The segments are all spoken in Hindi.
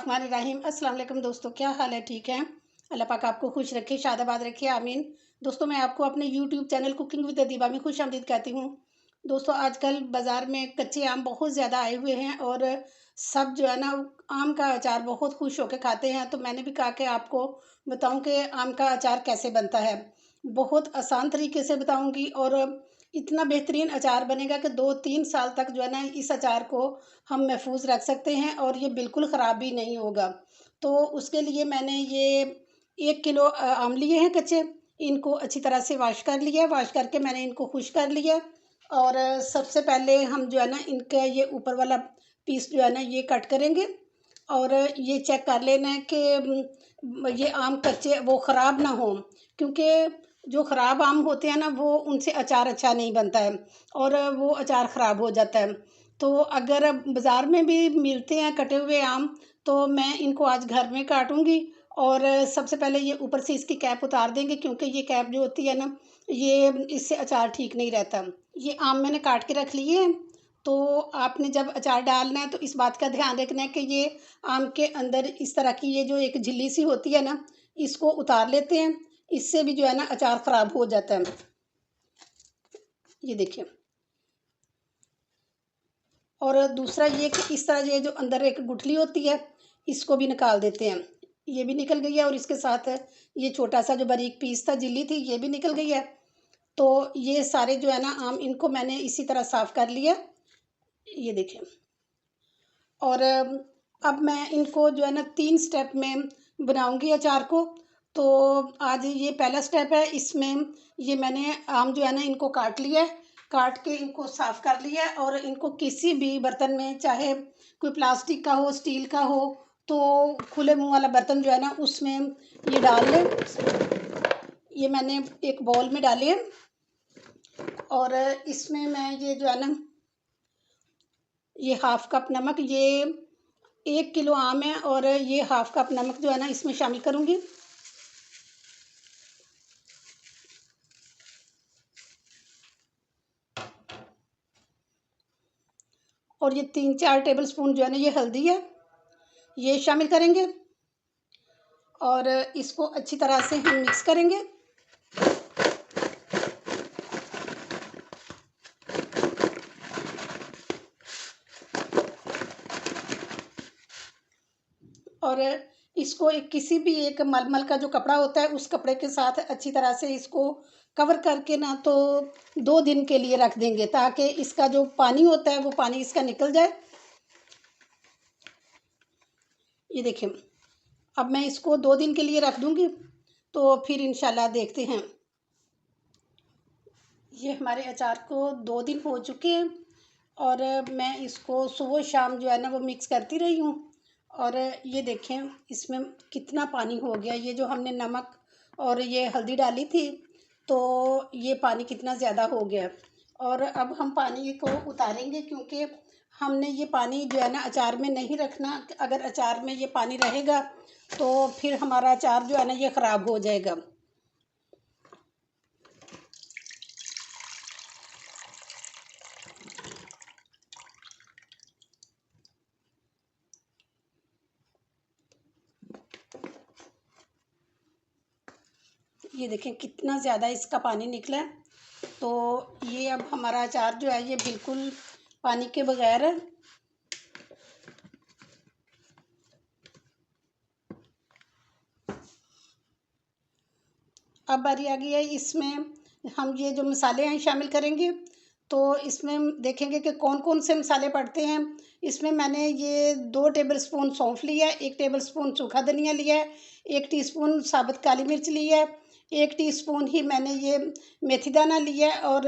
बिस्मिल्लाहिर्रहमानिर्रहीम। अस्सलाम वालेकुम दोस्तों, क्या हाल है? ठीक है, अल्लाह पाक आपको खुश रखे, शादाबाद रखे, आमीन। दोस्तों, मैं आपको अपने YouTube channel cooking with Adiba में खुश आमदीद कहती हूँ। दोस्तों, आजकल बाज़ार में कच्चे आम बहुत ज़्यादा आए हुए हैं और सब जो है ना आम का अचार बहुत खुश होकर खाते हैं। तो मैंने भी कहा कि आपको बताऊँ कि आम का अचार कैसे बनता है। बहुत आसान तरीके से बताऊँगी और इतना बेहतरीन अचार बनेगा कि 2-3 साल तक जो है ना इस अचार को हम महफूज रख सकते हैं और ये बिल्कुल ख़राब भी नहीं होगा। तो उसके लिए मैंने ये 1 किलो आम लिए हैं कच्चे। इनको अच्छी तरह से वॉश कर लिया, वॉश करके मैंने इनको खुश कर लिया। और सबसे पहले हम जो है ना इनका ये ऊपर वाला पीस जो है ना ये कट करेंगे और ये चेक कर लेना है कि ये आम कच्चे वो ख़राब ना हो, क्योंकि जो ख़राब आम होते हैं ना वो उनसे अचार अच्छा नहीं बनता है और वो अचार ख़राब हो जाता है। तो अगर बाज़ार में भी मिलते हैं कटे हुए आम तो मैं इनको आज घर में काटूँगी। और सबसे पहले ये ऊपर से इसकी कैप उतार देंगे, क्योंकि ये कैप जो होती है ना ये इससे अचार ठीक नहीं रहता। ये आम मैंने काट के रख लिए हैं। तो आपने जब अचार डालना है तो इस बात का ध्यान रखना है कि ये आम के अंदर इस तरह की ये जो एक झिल्ली सी होती है ना इसको उतार लेते हैं। इससे भी जो है ना अचार ख़राब हो जाता है। ये देखिए। और दूसरा ये कि इस तरह ये जो अंदर एक गुठली होती है इसको भी निकाल देते हैं। ये भी निकल गई है और इसके साथ ये छोटा सा जो बारीक पीस था झिल्ली थी ये भी निकल गई है। तो ये सारे जो है ना आम इनको मैंने इसी तरह साफ़ कर लिया। ये देखिए। और अब मैं इनको जो है ना 3 स्टेप में बनाऊंगी अचार को। तो आज ये पहला स्टेप है। इसमें ये मैंने आम जो है ना इनको काट लिया है, काट के इनको साफ़ कर लिया है और इनको किसी भी बर्तन में, चाहे कोई प्लास्टिक का हो, स्टील का हो, तो खुले मुंह वाला बर्तन जो है ना उसमें ये डाल लें। ये मैंने एक बाउल में डाले हैं और इसमें मैं ये जो है ना ये हाफ़ कप नमक, ये 1 किलो आम है और ये हाफ़ कप नमक जो है ना इसमें शामिल करूँगी। और ये 3-4 टेबल स्पून जो है ना ये हल्दी है, ये शामिल करेंगे और इसको अच्छी तरह से हम मिक्स करेंगे। और इसको एक किसी भी एक मलमल का जो कपड़ा होता है उस कपड़े के साथ अच्छी तरह से इसको कवर करके ना तो 2 दिन के लिए रख देंगे, ताकि इसका जो पानी होता है वो पानी इसका निकल जाए। ये देखिए। अब मैं इसको 2 दिन के लिए रख दूँगी तो फिर इंशाल्लाह देखते हैं। ये हमारे अचार को 2 दिन हो चुके हैं और मैं इसको सुबह शाम जो है ना वो मिक्स करती रही हूँ। और ये देखें इसमें कितना पानी हो गया। ये जो हमने नमक और ये हल्दी डाली थी तो ये पानी कितना ज़्यादा हो गया। और अब हम पानी को उतारेंगे, क्योंकि हमने ये पानी जो है ना अचार में नहीं रखना। अगर अचार में ये पानी रहेगा तो फिर हमारा अचार जो है ना ये ख़राब हो जाएगा। ये देखें कितना ज़्यादा इसका पानी निकला है। तो ये अब हमारा अचार जो है ये बिल्कुल पानी के बगैर है। अब बारी आ गई है, इसमें हम ये जो मसाले हैं शामिल करेंगे। तो इसमें देखेंगे कि कौन कौन से मसाले पड़ते हैं। इसमें मैंने ये 2 टेबल स्पून सौंफ लिया है, 1 टेबल स्पून सूखा धनिया लिया है, 1 टीस्पून साबुत काली मिर्च लिया है, 1 टीस्पून ही मैंने ये मेथी दाना लिया है और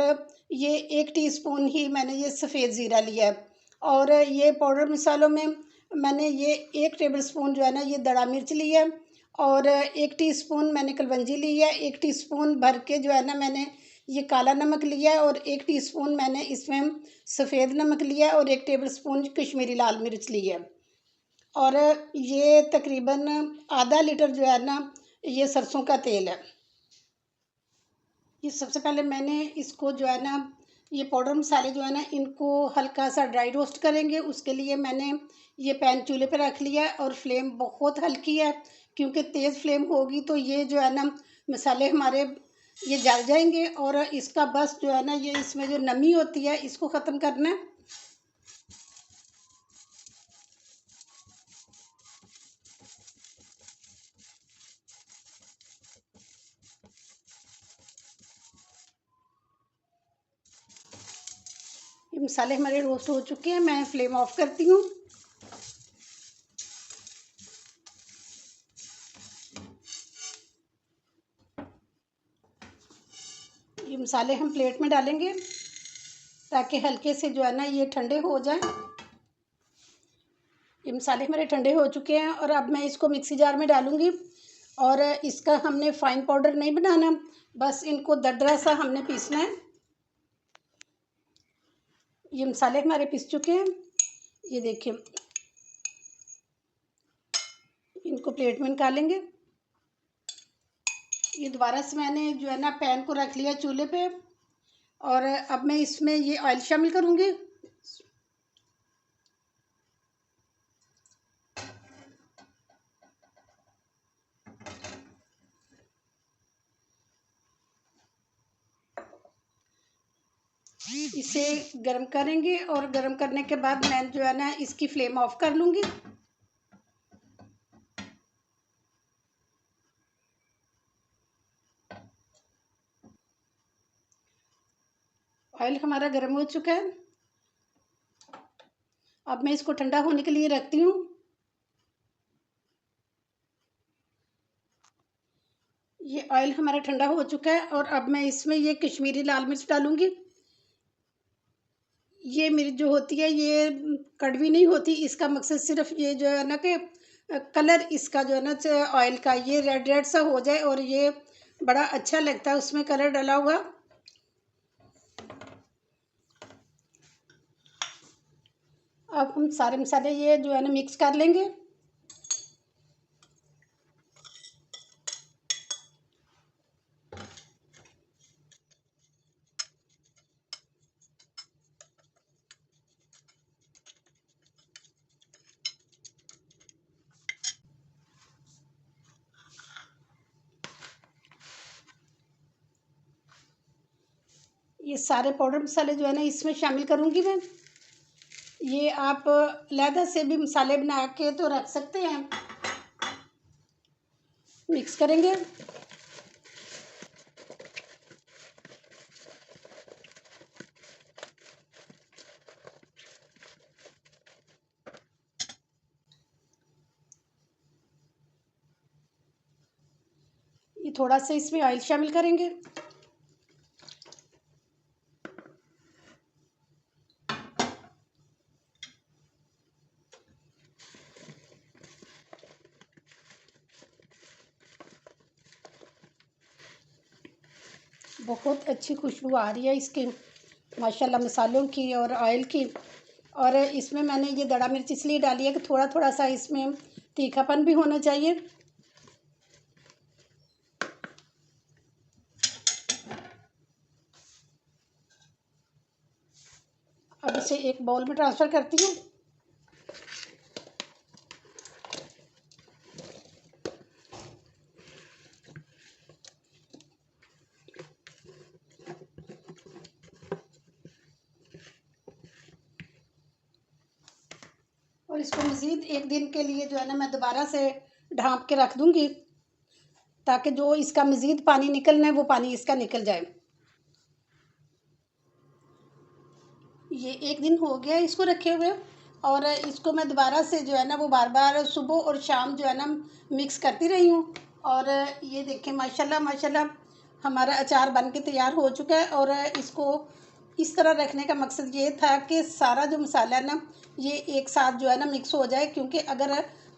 ये 1 टीस्पून ही मैंने ये सफ़ेद ज़ीरा लिया है। और ये पाउडर मसालों में मैंने ये 1 टेबल स्पून जो है ना ये दड़ा मिर्च लिया है और 1 टीस्पून मैंने कलवंजी ली है, 1 टीस्पून भर के जो है ना मैंने ये काला नमक लिया है और 1 टीस्पून मैंने इसमें सफ़ेद नमक लिया है और 1 टेबल स्पून कश्मीरी लाल मिर्च ली है। और ये तकरीबन आधा लीटर जो है ना ये सरसों का तेल है। ये सबसे पहले मैंने इसको जो है ना ये पाउडर मसाले जो है ना इनको हल्का सा ड्राई रोस्ट करेंगे। उसके लिए मैंने ये पैन चूल्हे पे रख लिया है और फ्लेम बहुत हल्की है, क्योंकि तेज़ फ्लेम होगी तो ये जो है ना मसाले हमारे ये जल जाएंगे, और इसका बस जो है ना ये इसमें जो नमी होती है इसको ख़त्म करना है। ये मसाले हमारे रोस्ट हो चुके हैं, मैं फ्लेम ऑफ करती हूँ। ये मसाले हम प्लेट में डालेंगे ताकि हल्के से जो है ना ये ठंडे हो जाएं। ये मसाले हमारे ठंडे हो चुके हैं और अब मैं इसको मिक्सी जार में डालूंगी। और इसका हमने फाइन पाउडर नहीं बनाना, बस इनको दरदरा सा हमने पीसना है। ये मसाले हमारे पीस चुके हैं, ये देखिए। इनको प्लेट में निकालेंगे। ये दोबारा से मैंने जो है ना पैन को रख लिया चूल्हे पे, और अब मैं इसमें ये ऑयल शामिल करूँगी। इसे गर्म करेंगे और गर्म करने के बाद मैं जो है ना इसकी फ्लेम ऑफ कर लूँगी। ऑयल हमारा गर्म हो चुका है, अब मैं इसको ठंडा होने के लिए रखती हूँ। ये ऑयल हमारा ठंडा हो चुका है और अब मैं इसमें ये कश्मीरी लाल मिर्च डालूंगी। ये मिर्च जो होती है ये कड़वी नहीं होती, इसका मकसद सिर्फ ये जो है ना कि कलर इसका जो है ना ऑयल का ये रेड रेड सा हो जाए, और ये बड़ा अच्छा लगता है उसमें कलर डाला हुआ। अब हम सारे मसाले ये जो है ना मिक्स कर लेंगे। ये सारे पाउडर मसाले जो है ना इसमें शामिल करूँगी मैं। ये आप अलहदा से भी मसाले बना के तो रख सकते हैं। मिक्स करेंगे। ये थोड़ा सा इसमें ऑयल शामिल करेंगे। बहुत अच्छी खुशबू आ रही है इसकी माशाल्लाह मसालों की और ऑयल की। और इसमें मैंने ये दड़ा मिर्च इसलिए डाली है कि थोड़ा थोड़ा सा इसमें तीखापन भी होना चाहिए। अब इसे एक बाउल में ट्रांसफ़र करती हूँ। और इसको मज़ीद एक दिन के लिए जो है ना मैं दोबारा से ढाँप के रख दूँगी, ताकि जो इसका मज़ीद पानी निकलना है वो पानी इसका निकल जाए। ये एक दिन हो गया इसको रखे हुए, और इसको मैं दोबारा से जो है ना वो बार बार सुबह और शाम जो है ना मिक्स करती रही हूँ। और ये देखें माशाल्लाह माशाल्लाह हमारा अचार बन के तैयार हो चुका है। और इसको इस तरह रखने का मकसद ये था कि सारा जो मसाला है ना ये एक साथ जो है ना मिक्स हो जाए, क्योंकि अगर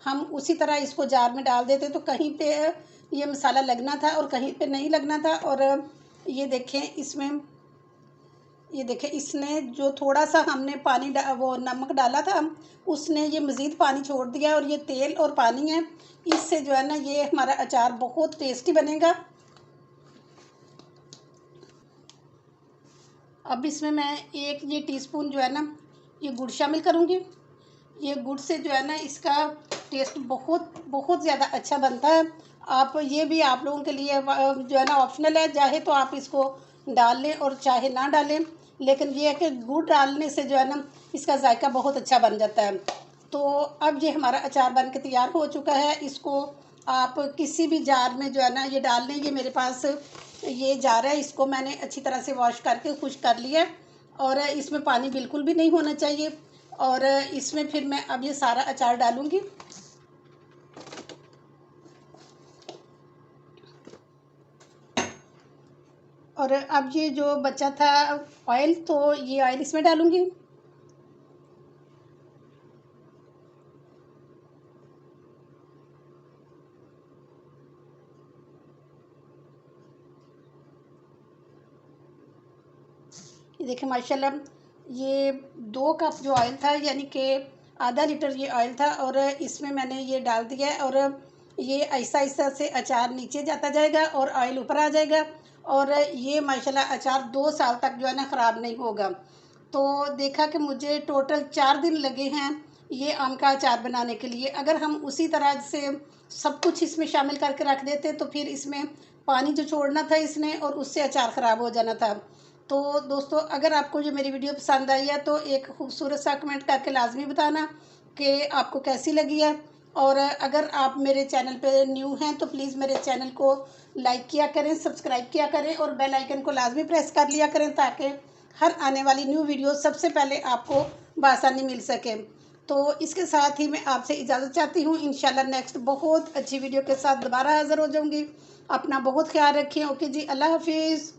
हम उसी तरह इसको जार में डाल देते तो कहीं पे ये मसाला लगना था और कहीं पे नहीं लगना था। और ये देखें इसमें, ये देखें इसने जो थोड़ा सा हमने पानी वो नमक डाला था उसने ये मज़ीद पानी छोड़ दिया, और ये तेल और पानी है, इससे जो है ना ये हमारा अचार बहुत टेस्टी बनेगा। अब इसमें मैं एक ये टीस्पून जो है ना ये गुड़ शामिल करूँगी। ये गुड़ से जो है ना इसका टेस्ट बहुत बहुत ज़्यादा अच्छा बनता है। आप ये भी आप लोगों के लिए जो है ना ऑप्शनल है, चाहे तो आप इसको डाल लें और चाहे ना डालें, लेकिन ये है कि गुड़ डालने से जो है ना इसका जायका बहुत अच्छा बन जाता है। तो अब ये हमारा अचार बन के तैयार हो चुका है। इसको आप किसी भी जार में जो है ना ये डाल लें। ये मेरे पास ये जार है, इसको मैंने अच्छी तरह से वॉश करके खुश्क कर लिया है और इसमें पानी बिल्कुल भी नहीं होना चाहिए। और इसमें फिर मैं अब ये सारा अचार डालूँगी। और अब ये जो बचा था ऑयल, तो ये ऑयल इसमें डालूँगी। ये देखिए माशाल्लाह, ये 2 कप जो ऑयल था, यानी कि आधा लीटर ये ऑयल था और इसमें मैंने ये डाल दिया है। और ये ऐसा ऐसा से अचार नीचे जाता जाएगा और ऑयल ऊपर आ जाएगा और ये माशाल्लाह अचार 2 साल तक जो है ना ख़राब नहीं होगा। तो देखा कि मुझे टोटल 4 दिन लगे हैं ये आम का अचार बनाने के लिए। अगर हम उसी तरह से सब कुछ इसमें शामिल करके रख देते तो फिर इसमें पानी जो छोड़ना था इसने और उससे अचार ख़राब हो जाना था। तो दोस्तों, अगर आपको जो मेरी वीडियो पसंद आई है तो एक खूबसूरत सा कमेंट करके लाजमी बताना कि आपको कैसी लगी है। और अगर आप मेरे चैनल पे न्यू हैं तो प्लीज़ मेरे चैनल को लाइक किया करें, सब्सक्राइब किया करें और बेल आइकन को लाजमी प्रेस कर लिया करें, ताकि हर आने वाली न्यू वीडियो सबसे पहले आपको बआसानी मिल सके। तो इसके साथ ही मैं आपसे इजाज़त चाहती हूँ। इंशाल्लाह नेक्स्ट बहुत अच्छी वीडियो के साथ दोबारा हाज़िर हो जाऊँगी। अपना बहुत ख्याल रखें। ओके जी, अल्लाह हाफिज़।